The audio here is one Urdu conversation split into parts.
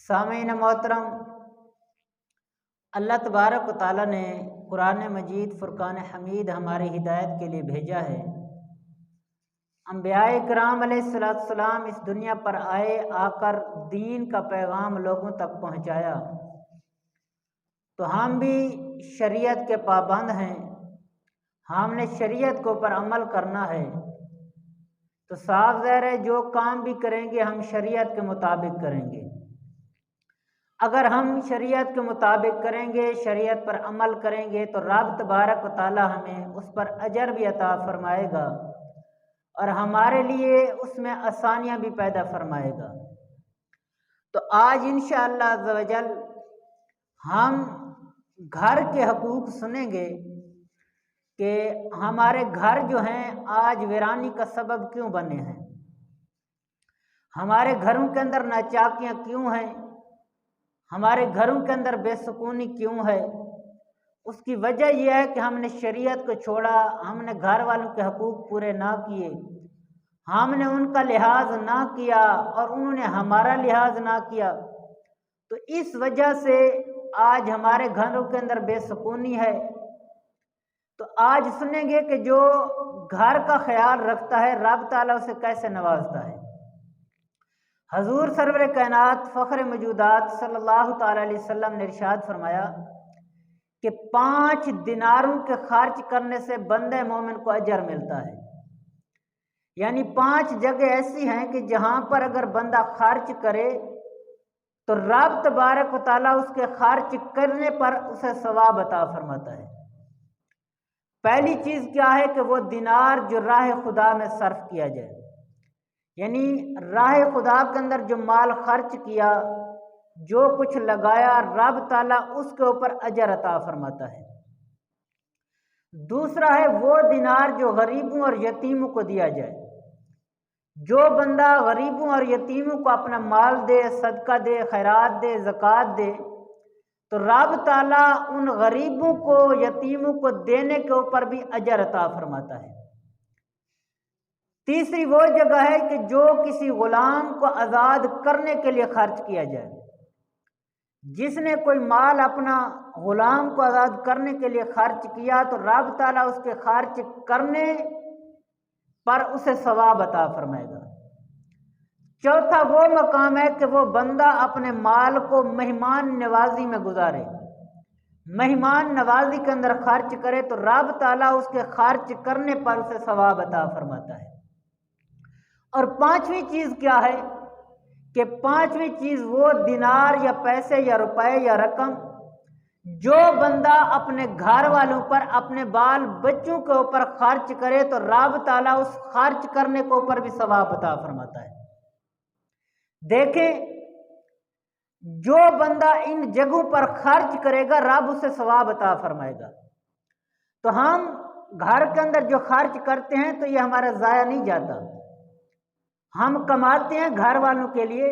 سامعین محترم، اللہ تبارک و تعالیٰ نے قرآن مجید فرقان حمید ہماری ہدایت کے لیے بھیجا ہے۔ انبیاء کرام علیہ السلام اس دنیا پر آئے، آ کر دین کا پیغام لوگوں تک پہنچایا، تو ہم بھی شریعت کے پابند ہیں، ہم نے شریعت کے اوپر عمل کرنا ہے۔ تو صاف ظاہر ہے جو کام بھی کریں گے ہم شریعت کے مطابق کریں گے۔ اگر ہم شریعت کے مطابق کریں گے، شریعت پر عمل کریں گے، تو رب تبارک و تعالی ہمیں اس پر اجر بھی عطا فرمائے گا اور ہمارے لیے اس میں آسانیاں بھی پیدا فرمائے گا۔ تو آج انشاءاللہ عز و جل ہم گھر کے حقوق سنیں گے کہ ہمارے گھر جو ہیں آج ویرانی کا سبب کیوں بنے ہیں، ہمارے گھروں کے اندر ناچاکیاں کیوں ہیں، ہمارے گھروں کے اندر بے سکونی کیوں ہے۔ اس کی وجہ یہ ہے کہ ہم نے شریعت کو چھوڑا، ہم نے گھر والوں کے حقوق پورے نہ کیے، ہم نے ان کا لحاظ نہ کیا اور انہوں نے ہمارا لحاظ نہ کیا۔ تو اس وجہ سے آج ہمارے گھروں کے اندر بے سکونی ہے۔ تو آج سنیں گے کہ جو گھر کا خیال رکھتا ہے رب تعالیٰ اسے کیسے نوازتا ہے۔ حضور سرور کائنات فخر موجودات صلی اللہ تعالی علیہ وسلم نے ارشاد فرمایا کہ 5 دیناروں کے خرچ کرنے سے بندہ مومن کو اجر ملتا ہے۔ یعنی 5 جگہ ایسی ہیں کہ جہاں پر اگر بندہ خرچ کرے تو رب تبارک و تعالیٰ اس کے خرچ کرنے پر اسے ثواب عطا فرماتا ہے۔ پہلی چیز کیا ہے کہ وہ دینار جو راہ خدا میں صرف کیا جائے، یعنی راہ خدا کے اندر جو مال خرچ کیا، جو کچھ لگایا، رب تعالیٰ اس کے اوپر اجر عطا فرماتا ہے۔ دوسرا ہے وہ دینار جو غریبوں اور یتیموں کو دیا جائے۔ جو بندہ غریبوں اور یتیموں کو اپنا مال دے، صدقہ دے، خیرات دے، زکوٰۃ دے، تو رب تعالیٰ ان غریبوں کو، یتیموں کو دینے کے اوپر بھی اجر عطا فرماتا ہے۔ تیسری وہ جگہ ہے کہ جو کسی غلام کو آزاد کرنے کے لیے خرچ کیا جائے۔ جس نے کوئی مال اپنا غلام کو آزاد کرنے کے لیے خرچ کیا تو رب تعالیٰ اس کے خرچ کرنے پر اسے ثواب عطا فرمائے گا۔ چوتھا وہ مقام ہے کہ وہ بندہ اپنے مال کو مہمان نوازی میں گزارے، مہمان نوازی کے اندر خرچ کرے تو رب تعالیٰ اس کے خرچ کرنے پر اسے ثواب عطا فرماتا ہے۔ اور 5ویں چیز کیا ہے کہ 5ویں چیز وہ دینار یا پیسے یا روپے یا رقم جو بندہ اپنے گھر والوں پر، اپنے بال بچوں کے اوپر خرچ کرے تو رب تعالیٰ اس خرچ کرنے کے اوپر بھی ثواب عطا فرماتا ہے۔ دیکھیں جو بندہ ان جگہوں پر خرچ کرے گا رب اسے ثواب عطا فرمائے گا۔ تو ہم گھر کے اندر جو خرچ کرتے ہیں تو یہ ہمارا ضائع نہیں جاتا، ہم کماتے ہیں گھر والوں کے لیے،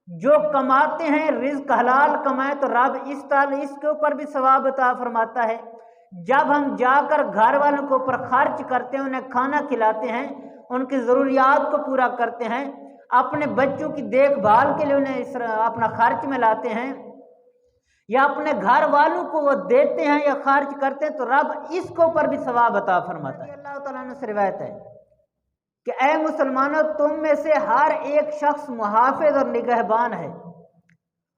جو کماتے ہیں رزق حلال کمائے تو رب اس کے اوپر بھی ثواب عطا فرماتا ہے۔ جب ہم جا کر گھر والوں کے اوپر خرچ کرتے ہیں، انہیں کھانا کھلاتے ہیں، ان کی ضروریات کو پورا کرتے ہیں، اپنے بچوں کی دیکھ بھال کے لیے انہیں اپنا خرچ میں لاتے ہیں، یا اپنے گھر والوں کو وہ دیتے ہیں یا خرچ کرتے ہیں تو رب اس کے اوپر بھی ثواب عطا فرماتا ہے۔ اللہ تعالیٰ نے سے روایت ہے کہ اے مسلمانوں، تم میں سے ہر ایک شخص محافظ اور نگہبان ہے،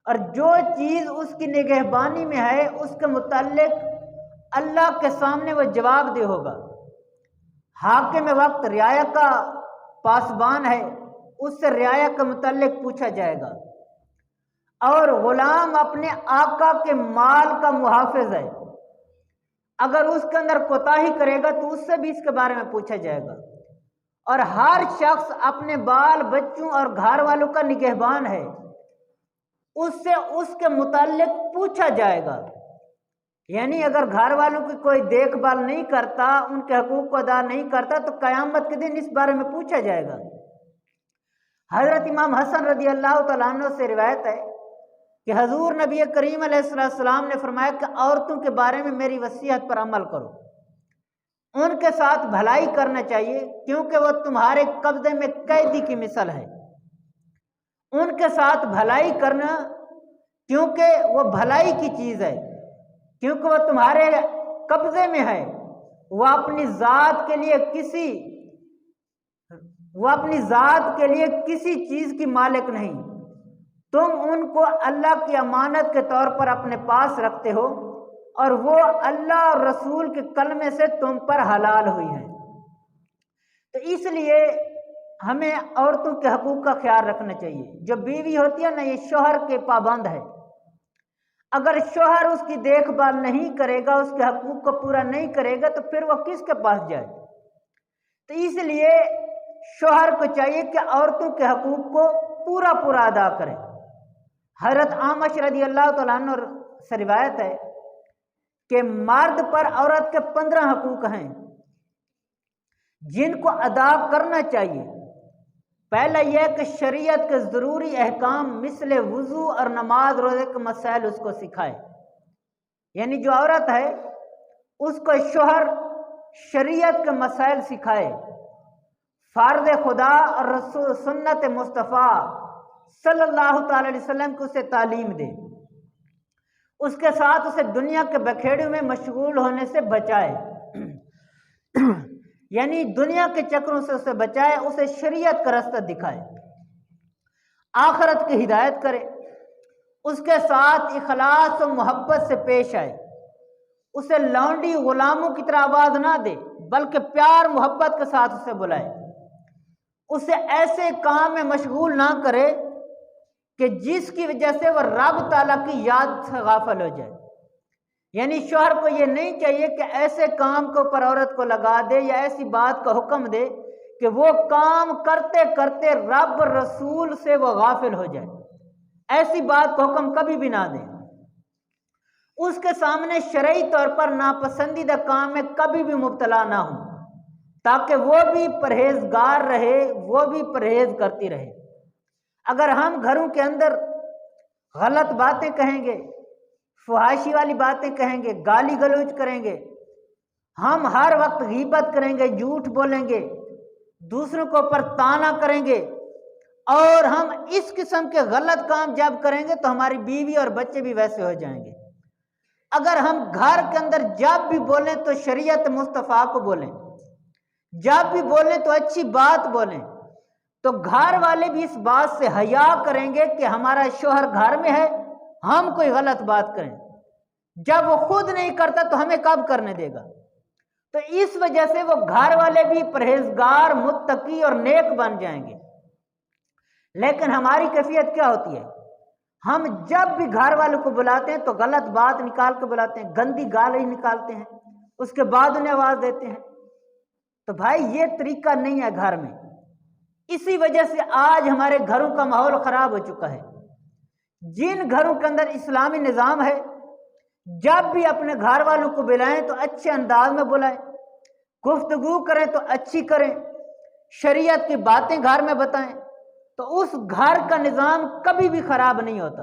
اور جو چیز اس کی نگہبانی میں ہے اس کے متعلق اللہ کے سامنے وہ جواب دہ ہوگا۔ حاکم وقت رعایا کا پاسبان ہے، اس سے رعایا کے متعلق پوچھا جائے گا، اور غلام اپنے آقا کے مال کا محافظ ہے، اگر اس کے اندر کوتاہی کرے گا تو اس سے بھی اس کے بارے میں پوچھا جائے گا، اور ہر شخص اپنے بال بچوں اور گھر والوں کا نگہبان ہے، اس سے اس کے متعلق پوچھا جائے گا۔ یعنی اگر گھر والوں کی کوئی دیکھ بھال نہیں کرتا، ان کے حقوق کو ادا نہیں کرتا تو قیامت کے دن اس بارے میں پوچھا جائے گا۔ حضرت امام حسن رضی اللہ تعالیٰ عنہ سے روایت ہے کہ حضور نبی کریم علیہ السلام نے فرمایا کہ عورتوں کے بارے میں میری وصیت پر عمل کرو، ان کے ساتھ بھلائی کرنا چاہیے، کیونکہ وہ تمہارے قبضے میں قیدی کی مثل ہے، ان کے ساتھ بھلائی کرنا، کیونکہ وہ بھلائی کی چیز ہے، کیونکہ وہ تمہارے قبضے میں ہے۔ وہ اپنی ذات کے لیے کسی چیز کی مالک نہیں، تم ان کو اللہ کی امانت کے طور پر اپنے پاس رکھتے ہو، اور وہ اللہ اور رسول کے کلمے سے تم پر حلال ہوئی ہیں۔ تو اس لیے ہمیں عورتوں کے حقوق کا خیال رکھنا چاہیے۔ جو بیوی ہوتی ہے نا، یہ شوہر کے پابند ہے۔ اگر شوہر اس کی دیکھ بھال نہیں کرے گا، اس کے حقوق کو پورا نہیں کرے گا، تو پھر وہ کس کے پاس جائے؟ تو اس لیے شوہر کو چاہیے کہ عورتوں کے حقوق کو پورا ادا کرے۔ حضرت اعمش رضی اللہ تعالیٰ عنہ سے روایت ہے کہ مرد پر عورت کے 15 حقوق ہیں جن کو ادا کرنا چاہیے۔ پہلا یہ کہ شریعت کے ضروری احکام مثل وضو اور نماز روزے کے مسائل اس کو سکھائے، یعنی جو عورت ہے اس کو شوہر شریعت کے مسائل سکھائے، فرض خدا اور رسول سنت مصطفیٰ صلی اللہ تعالی علیہ وسلم کو اسے تعلیم دے، اس کے ساتھ اسے دنیا کے بکھیڑوں میں مشغول ہونے سے بچائے، یعنی دنیا کے چکروں سے اسے بچائے، اسے شریعت کا راستہ دکھائے، آخرت کی ہدایت کرے، اس کے ساتھ اخلاص و محبت سے پیش آئے، اسے لونڈی غلاموں کی طرح آواز نہ دے بلکہ پیار محبت کے ساتھ اسے بلائے، اسے ایسے کام میں مشغول نہ کرے کہ جس کی وجہ سے وہ رب تعالیٰ کی یاد سے غافل ہو جائے۔ یعنی شوہر کو یہ نہیں چاہیے کہ ایسے کام کے اوپر عورت کو لگا دے یا ایسی بات کا حکم دے کہ وہ کام کرتے کرتے رب رسول سے وہ غافل ہو جائے، ایسی بات کا حکم کبھی بھی نہ دے۔ اس کے سامنے شرعی طور پر ناپسندیدہ کام میں کبھی بھی مبتلا نہ ہو، تاکہ وہ بھی پرہیزگار رہے، وہ بھی پرہیز کرتی رہے۔ اگر ہم گھروں کے اندر غلط باتیں کہیں گے، فحاشی والی باتیں کہیں گے، گالی گلوچ کریں گے، ہم ہر وقت غیبت کریں گے، جھوٹ بولیں گے، دوسروں کو اوپر طعنہ کریں گے، اور ہم اس قسم کے غلط کام جب کریں گے تو ہماری بیوی اور بچے بھی ویسے ہو جائیں گے۔ اگر ہم گھر کے اندر جب بھی بولیں تو شریعت مصطفیٰ کو بولیں، جب بھی بولیں تو اچھی بات بولیں، تو گھر والے بھی اس بات سے حیا کریں گے کہ ہمارا شوہر گھر میں ہے، ہم کوئی غلط بات کریں۔ جب وہ خود نہیں کرتا تو ہمیں کب کرنے دے گا؟ تو اس وجہ سے وہ گھر والے بھی پرہیزگار، متقی اور نیک بن جائیں گے۔ لیکن ہماری کیفیت کیا ہوتی ہے؟ ہم جب بھی گھر والوں کو بلاتے ہیں تو غلط بات نکال کے بلاتے ہیں، گندی گالی نکالتے ہیں، اس کے بعد انہیں آواز دیتے ہیں۔ تو بھائی یہ طریقہ نہیں ہے گھر میں۔ اسی وجہ سے آج ہمارے گھروں کا ماحول خراب ہو چکا ہے۔ جن گھروں کے اندر اسلامی نظام ہے، جب بھی اپنے گھر والوں کو بلائیں تو اچھے انداز میں بلائیں، گفتگو کریں تو اچھی کریں، شریعت کی باتیں گھر میں بتائیں، تو اس گھر کا نظام کبھی بھی خراب نہیں ہوتا۔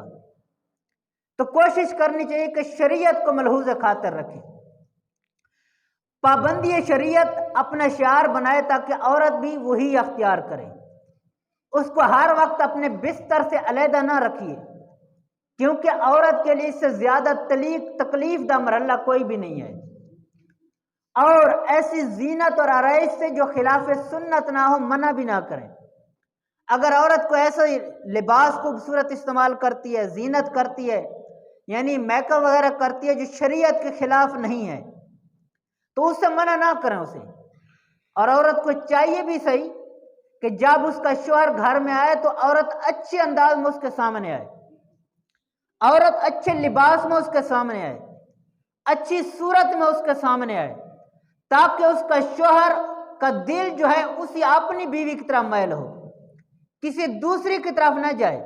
تو کوشش کرنی چاہیے کہ شریعت کو ملحوظ خاطر رکھیں، پابندی شریعت اپنا شعار بنائے تاکہ عورت بھی وہی اختیار کرے۔ اس کو ہر وقت اپنے بستر سے علیحدہ نہ رکھیے، کیونکہ عورت کے لیے اس سے زیادہ تکلیف دہ مرحلہ کوئی بھی نہیں ہے۔ اور ایسی زینت اور آرائش سے جو خلاف سنت نہ ہو منع بھی نہ کریں۔ اگر عورت کو ایسا لباس خوبصورت استعمال کرتی ہے، زینت کرتی ہے، یعنی میک اپ وغیرہ کرتی ہے جو شریعت کے خلاف نہیں ہے، تو اس سے منع نہ کریں اسے۔ اور عورت کو چاہیے بھی صحیح کہ جب اس کا شوہر گھر میں آئے تو عورت اچھے انداز میں اس کے سامنے آئے، عورت اچھے لباس میں اس کے سامنے آئے، اچھی صورت میں اس کے سامنے آئے، تاکہ اس کا شوہر کا دل جو ہے اسی اپنی بیوی کی طرف میل ہو، کسی دوسری کی طرف نہ جائے۔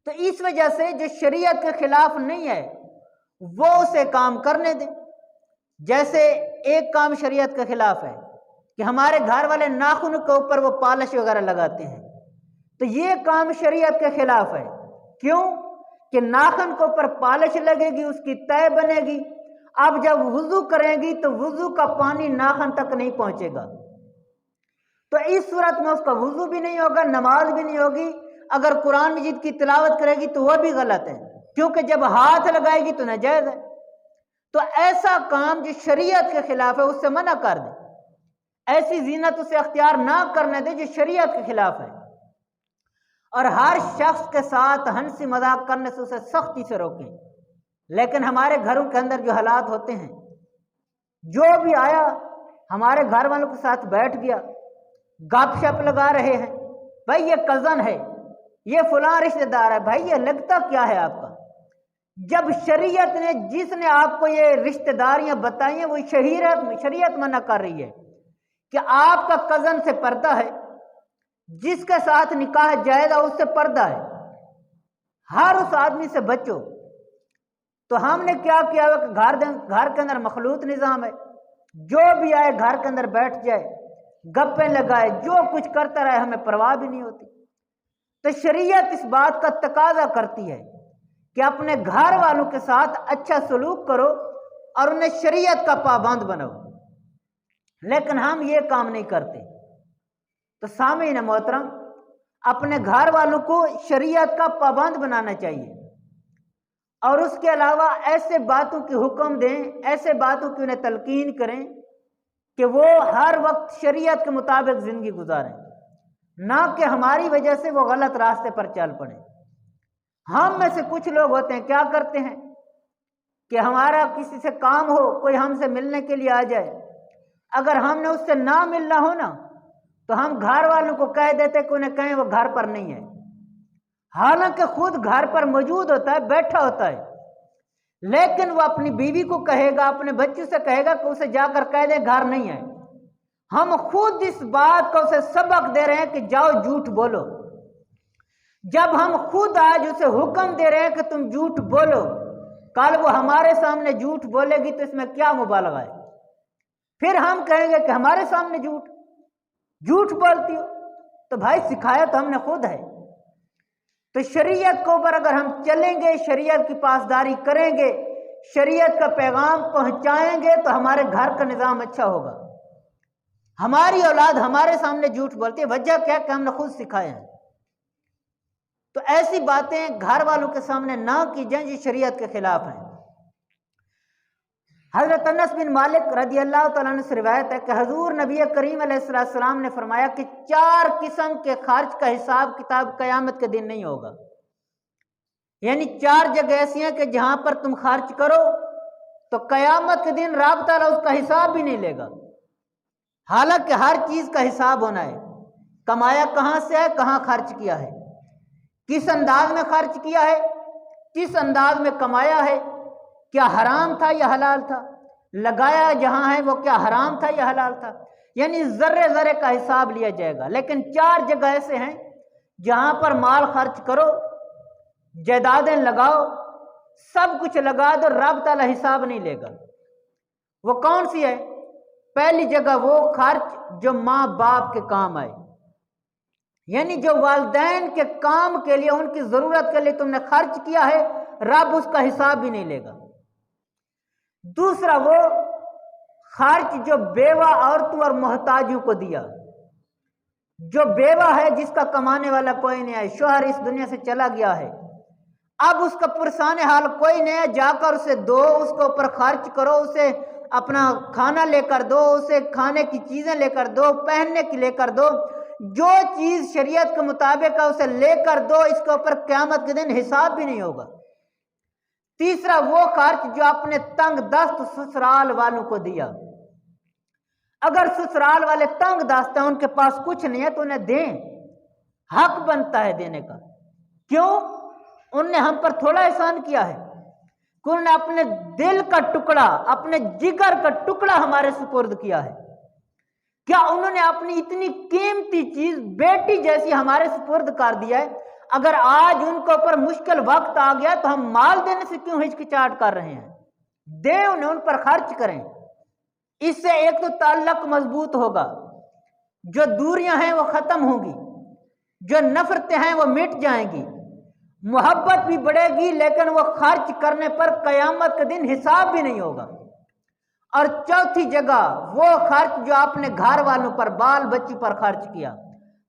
تو اس وجہ سے جو شریعت کے خلاف نہیں ہے وہ اسے کام کرنے دیں۔ جیسے ایک کام شریعت کے خلاف ہے کہ ہمارے گھر والے ناخن کے اوپر وہ پالش وغیرہ لگاتے ہیں، تو یہ کام شریعت کے خلاف ہے۔ کیوں کہ ناخن کے اوپر پالش لگے گی، اس کی تہ بنے گی، اب جب وضو کریں گی تو وضو کا پانی ناخن تک نہیں پہنچے گا، تو اس صورت میں اس کا وضو بھی نہیں ہوگا، نماز بھی نہیں ہوگی، اگر قرآن مجید کی تلاوت کرے گی تو وہ بھی غلط ہے، کیونکہ جب ہاتھ لگائے گی تو ناجائز ہے۔ تو ایسا کام جو شریعت کے خلاف ہے اس سے منع کر دے، ایسی زینت اسے اختیار نہ کرنے دے جو شریعت کے خلاف ہے، اور ہر شخص کے ساتھ ہنسی مذاق کرنے سے اسے سختی سے روکیں۔ لیکن ہمارے گھروں کے اندر جو حالات ہوتے ہیں، جو بھی آیا ہمارے گھر والوں کے ساتھ بیٹھ گیا، گپ شپ لگا رہے ہیں، بھائی یہ کزن ہے، یہ فلاں رشتہ دار ہے، بھائی یہ لگتا کیا ہے آپ کا؟ جب شریعت نے جس نے آپ کو یہ رشتہ داریاں بتائی ہیں وہ شریعت منع کر رہی ہے کہ آپ کا کزن سے پردہ ہے، جس کے ساتھ نکاح جائز ہے اس سے پردہ ہے، ہر اس آدمی سے بچو۔ تو ہم نے کیا کیا کہ گھر کے اندر مخلوط نظام ہے، جو بھی آئے گھر کے اندر بیٹھ جائے، گپیں لگائے، جو کچھ کرتا رہے، ہمیں پرواہ بھی نہیں ہوتی۔ تو شریعت اس بات کا تقاضا کرتی ہے کہ اپنے گھر والوں کے ساتھ اچھا سلوک کرو اور انہیں شریعت کا پابند بناؤ، لیکن ہم یہ کام نہیں کرتے۔ تو سامعین محترم، اپنے گھر والوں کو شریعت کا پابند بنانا چاہیے، اور اس کے علاوہ ایسے باتوں کی حکم دیں، ایسے باتوں کی انہیں تلقین کریں کہ وہ ہر وقت شریعت کے مطابق زندگی گزاریں، نہ کہ ہماری وجہ سے وہ غلط راستے پر چل پڑیں۔ ہم میں سے کچھ لوگ ہوتے ہیں کیا کرتے ہیں کہ ہمارا کسی سے کام ہو، کوئی ہم سے ملنے کے لیے آ جائے، اگر ہم نے اس سے نہ ملنا ہو نا تو ہم گھر والوں کو کہہ دیتے کہ انہیں کہیں وہ گھر پر نہیں ہے، حالانکہ خود گھر پر موجود ہوتا ہے، بیٹھا ہوتا ہے، لیکن وہ اپنی بیوی کو کہے گا، اپنے بچوں سے کہے گا کہ اسے جا کر کہہ دے گھر نہیں ہے۔ ہم خود اس بات کو اسے سبق دے رہے ہیں کہ جاؤ جھوٹ بولو، جب ہم خود آج اسے حکم دے رہے ہیں کہ تم جھوٹ بولو، کل وہ ہمارے سامنے جھوٹ بولے گی تو اس میں کیا مبالغہ ہے؟ پھر ہم کہیں گے کہ ہمارے سامنے جھوٹ بولتی ہو، تو بھائی سکھایا تو ہم نے خود ہے۔ تو شریعت کے اوپر اگر ہم چلیں گے، شریعت کی پاسداری کریں گے، شریعت کا پیغام پہنچائیں گے تو ہمارے گھر کا نظام اچھا ہوگا۔ ہماری اولاد ہمارے سامنے جھوٹ بولتی ہے، وجہ کیا کہ ہم نے خود سکھایا ہے۔ تو ایسی باتیں گھر والوں کے سامنے نہ کی جائیں جو شریعت کے خلاف ہیں۔ حضرت انس بن مالک رضی اللہ تعالیٰ عنہ سے روایت ہے کہ حضور نبی کریم علیہ السلام نے فرمایا کہ 4 قسم کے خرچ کا حساب کتاب قیامت کے دن نہیں ہوگا، یعنی 4 جگہ ایسی ہیں کہ جہاں پر تم خرچ کرو تو قیامت کے دن رب تعالیٰ اس کا حساب بھی نہیں لے گا، حالانکہ ہر چیز کا حساب ہونا ہے، کمایا کہاں سے ہے، کہاں خرچ کیا ہے، کس انداز میں خرچ کیا ہے، کس انداز میں کمایا ہے، کیا حرام تھا یا حلال تھا، لگایا جہاں ہے وہ کیا حرام تھا یا حلال تھا، یعنی ذرے ذرے کا حساب لیا جائے گا۔ لیکن 4 جگہ ایسے ہیں جہاں پر مال خرچ کرو، جائیدادیں لگاؤ، سب کچھ لگا دو، رب تعالیٰ حساب نہیں لے گا۔ وہ کون سی ہے؟ پہلی جگہ وہ خرچ جو ماں باپ کے کام آئے، یعنی جو والدین کے کام کے لیے، ان کی ضرورت کے لیے تم نے خرچ کیا ہے، رب اس کا حساب بھی نہیں لے گا۔ دوسرا وہ خرچ جو بیوہ عورتوں اور محتاجوں کو دیا، جو بیوہ ہے جس کا کمانے والا کوئی نہیں ہے، شوہر اس دنیا سے چلا گیا ہے، اب اس کا پرسان حال کوئی نہیں ہے، جا کر اسے دو، اس کے اوپر خرچ کرو، اسے اپنا کھانا لے کر دو، اسے کھانے کی چیزیں لے کر دو، پہننے کی لے کر دو، جو چیز شریعت کے مطابق ہے اسے لے کر دو، اس کے اوپر قیامت کے دن حساب بھی نہیں ہوگا۔ تیسرا وہ خرچ جو اپنے تنگ دست سسرال والوں کو دیا، اگر سسرال والے تنگ دست ہیں، ان کے پاس کچھ نہیں ہے تو انہیں دیں، حق بنتا ہے دینے کا۔ کیوں؟ ان نے ہم پر تھوڑا احسان کیا ہے کہ انہوں نے اپنے دل کا ٹکڑا، اپنے جگر کا ٹکڑا ہمارے سپرد کیا ہے۔ کیا انہوں نے اپنی اتنی قیمتی چیز بیٹی جیسی ہمارے سپرد کر دیا ہے؟ اگر آج ان کے اوپر مشکل وقت آ گیا تو ہم مال دینے سے کیوں ہچکچاہٹ کر رہے ہیں؟ دیں انہیں، ان پر خرچ کریں، اس سے ایک تو تعلق مضبوط ہوگا، جو دوریاں ہیں وہ ختم ہوں گی، جو نفرتیں ہیں وہ مٹ جائیں گی، محبت بھی بڑھے گی، لیکن وہ خرچ کرنے پر قیامت کے دن حساب بھی نہیں ہوگا۔ اور چوتھی جگہ وہ خرچ جو آپ نے گھر والوں پر، بال بچوں پر خرچ کیا،